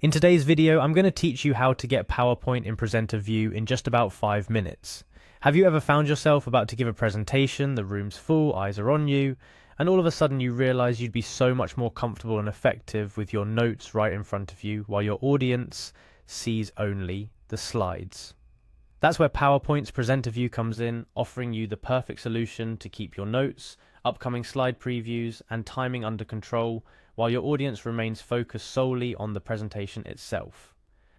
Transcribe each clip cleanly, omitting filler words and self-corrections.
In today's video, I'm going to teach you how to get PowerPoint in presenter view in just about 5 minutes. Have you ever found yourself about to give a presentation, the room's full, eyes are on you, and all of a sudden you realize you'd be so much more comfortable and effective with your notes right in front of you while your audience sees only the slides? That's where PowerPoint's presenter view comes in, offering you the perfect solution to keep your notes, upcoming slide previews, and timing under control while your audience remains focused solely on the presentation itself.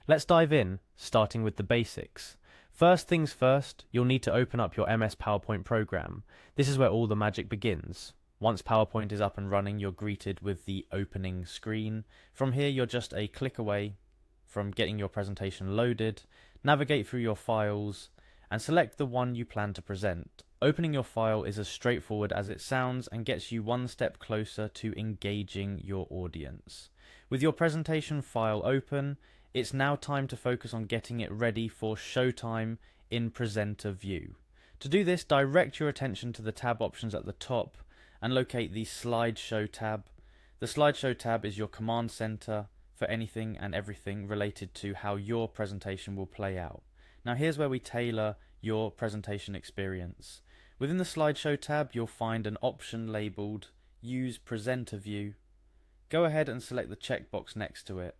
Let's dive in, starting with the basics. First things first, you'll need to open up your MS PowerPoint program. This is where all the magic begins. Once PowerPoint is up and running, you're greeted with the opening screen. From here, you're just a click away from getting your presentation loaded. Navigate through your files and select the one you plan to present. Opening your file is as straightforward as it sounds and gets you one step closer to engaging your audience. With your presentation file open, it's now time to focus on getting it ready for showtime in presenter view. To do this, direct your attention to the tab options at the top and locate the Slideshow tab. The Slideshow tab is your command center for anything and everything related to how your presentation will play out. Now here's where we tailor your presentation experience. Within the Slideshow tab, you'll find an option labeled Use Presenter View. Go ahead and select the checkbox next to it.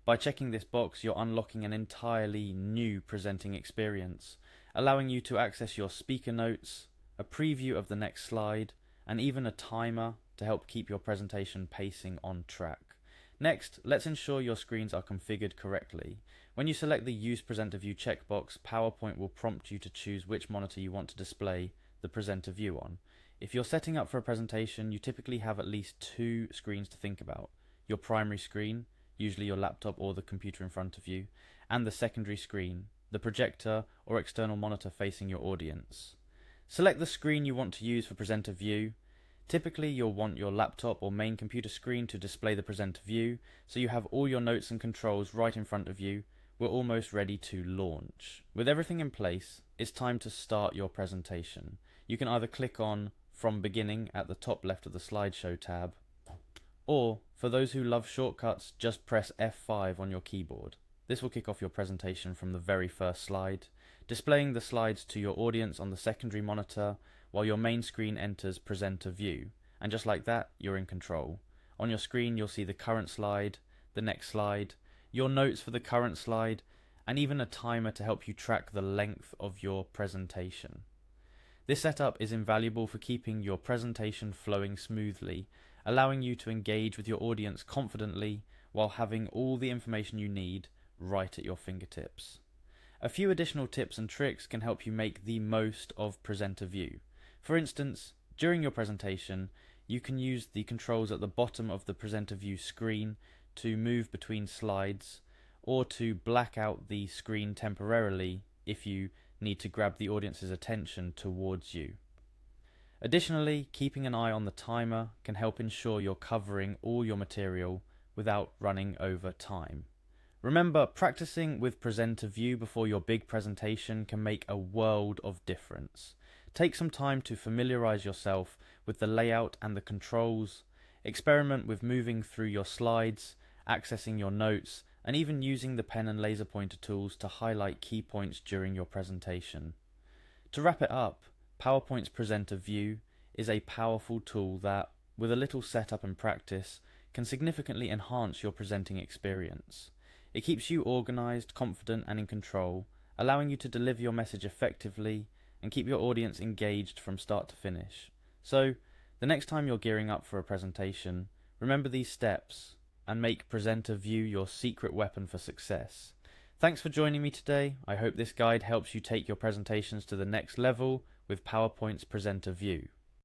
By checking this box, you're unlocking an entirely new presenting experience, allowing you to access your speaker notes, a preview of the next slide, and even a timer to help keep your presentation pacing on track. Next, let's ensure your screens are configured correctly. When you select the Use Presenter View checkbox, PowerPoint will prompt you to choose which monitor you want to display the presenter view on. If you're setting up for a presentation, you typically have at least 2 screens to think about. Your primary screen, usually your laptop or the computer in front of you, and the secondary screen, the projector or external monitor facing your audience. Select the screen you want to use for presenter view. Typically, you'll want your laptop or main computer screen to display the presenter view, so you have all your notes and controls right in front of you. We're almost ready to launch. With everything in place, it's time to start your presentation. You can either click on From Beginning at the top left of the Slideshow tab, or, for those who love shortcuts, just press F5 on your keyboard. This will kick off your presentation from the very first slide, displaying the slides to your audience on the secondary monitor, while your main screen enters presenter view, and just like that, you're in control. On your screen, you'll see the current slide, the next slide, your notes for the current slide, and even a timer to help you track the length of your presentation. This setup is invaluable for keeping your presentation flowing smoothly, allowing you to engage with your audience confidently while having all the information you need right at your fingertips. A few additional tips and tricks can help you make the most of presenter view. For instance, during your presentation, you can use the controls at the bottom of the presenter view screen to move between slides, or to black out the screen temporarily if you need to grab the audience's attention towards you. Additionally, keeping an eye on the timer can help ensure you're covering all your material without running over time. Remember, practicing with presenter view before your big presentation can make a world of difference. Take some time to familiarize yourself with the layout and the controls. Experiment with moving through your slides, accessing your notes, and even using the pen and laser pointer tools to highlight key points during your presentation. To wrap it up, PowerPoint's presenter view is a powerful tool that, with a little setup and practice, can significantly enhance your presenting experience. It keeps you organized, confident, and in control, allowing you to deliver your message effectively and keep your audience engaged from start to finish. So, the next time you're gearing up for a presentation, remember these steps and make presenter view your secret weapon for success. Thanks for joining me today. I hope this guide helps you take your presentations to the next level with PowerPoint's presenter view.